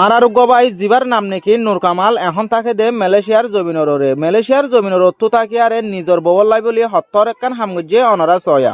আর আরোগ্য ভাই জিবার নাম নাকি নূর কামাল এখন তাকে দে মালয়েশিয়ার জমিনর অর্থ তাকে আরে নিজর ববল্লাই বলি হত্তর একখান হামগজ্জে অনরা সয়া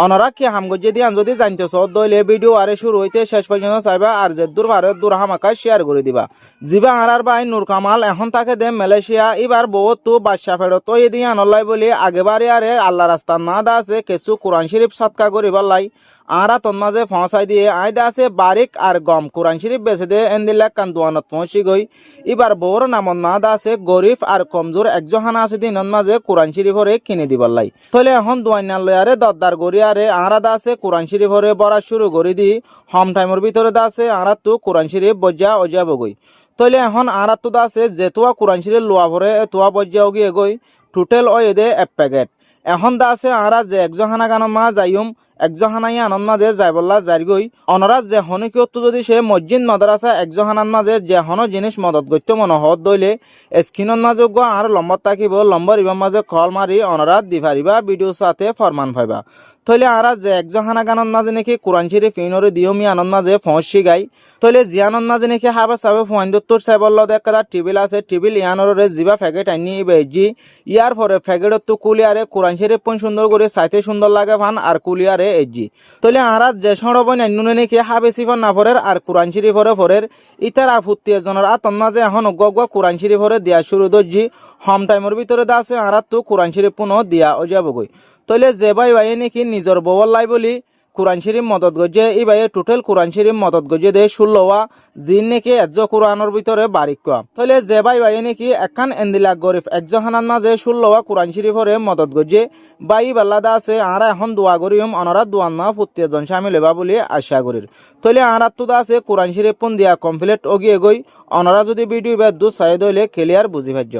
অনরা কি হামগজ্জে দিয়ে যদি জানতে সদ দইলে ভিডিও আরে শুরু হইতে শেষ পর্যন্ত চাইবা আর যে দূর ভারত দূর হামাকা শেয়ার করে দিবা জিবা আর ভাই নূর কামাল এখন তাকে দে মালয়েশিয়া এবার বহুত তো বাদশা ফেরত তো এদিকে আনলাই বলি আগেবারে আরে আল্লাহ রাস্তার না দা আছে কিছু কোরআন শরীফ সৎকা করিবার লাই আরা তোর মাঝে ফসাই দিয়ে আয়দা আছে বারিক আর গম কোরআন শরীফ বেছে দে এন্দিল্লা কান দোয়ানত পৌঁছি গই এবার বড় নামত না দা আছে গরিব আর কমজোর একজহানা আছে দিন মাঝে কোরআন শরীফরে কিনে দিবার লাই তাহলে এখন দোয়াইনাল লয়ারে দদ্দার গড়ি আরে আরা দা আছে কোরআন শরীফরে বড়া শুরু করে দি হোম টাইমের ভিতরে দা আছে আরা তো কোরআন শরীফ বজ্জা অজা বগই তাহলে এখন আরা তো দা আছে যেতুয়া কোরআন শরীফ লোয়া ভরে এতুয়া বজ্জা গিয়ে গই টোটাল এদে এক প্যাকেট এখন দা আছে আরা যে একজহানা গান মা যাইম একজহানাই আনন্দ মাঝে যাই বললা যারগই অনরাজ যে হনিকিয়ত যদি সে মসজিদ মাদ্রাসা একজহানার মাঝে যে হন জিনিস মদত গত্য মনে হত দইলে স্ক্রিনত মাঝে আর লম্বত থাকিব লম্বর ইবার মাঝে কল মারি অনরাত দি পারিবা ভিডিও সাথে ফরমান পাইবা তইলে আরা যে একজহানা গানত মাঝে নাকি কোরআন শরীফ ফিনরে দিয়মি আনন্দ মাঝে ফসি গাই তইলে জিয়ানন্দ মাঝে নাকি হাবা সাবে ফয়েন্দত্তর সাইবল্ল দেখা টেবিল আছে টেবিল ইয়ানরে জিবা ফ্যাকেট আনি বেজি ইয়ার পরে ফ্যাকেটত তো কুলিয়ারে কোরআন শরীফ পন সুন্দর করে সাইতে সুন্দর লাগে ফান আর কুলিয়ারে এজি তইলে আরা যে সরবন আন্নুনে নাকি হাবে সিফর না ফরের আর কোরআন শরীফরে ফরের ইতার আর ফুত্তি এজনের আতন মাঝে এখন অজ্ঞ কোরআন শরীফরে দিয়া শুরু দজি হোম টাইমের ভিতরে দা আছে আরা তো কোরআন শরীফ পুনঃ দিয়া অজাবগই তইলে যে ভাই ভাই নাকি নিজর ববল্লাই বলি কোরআন শরীফ মদত গজে এই ভাই টোটাল কোরআন শরীফ মদত গজে দে 16 জিন নাকি এজ কোরআনের ভিতরে বারিক কোয়া তইলে যে ভাই ভাই নাকি একখান এন্দিলা গরিব একজহানার মাঝে 16 কোরআন শরীফরে মদত গজে বাই বাল্লাদা আছে আরা এখন দোয়া করিম অনরা দোয়ান মা ফুত্তি জন শামিল হবা বলি আশা করির তইলে আরা তো দা আছে কোরআন শরীফ পন দিয়া কমপ্লিট অগিয়ে গই অনরা যদি ভিডিও বা দু সাইড হইলে ক্লিয়ার বুঝি পাইজ।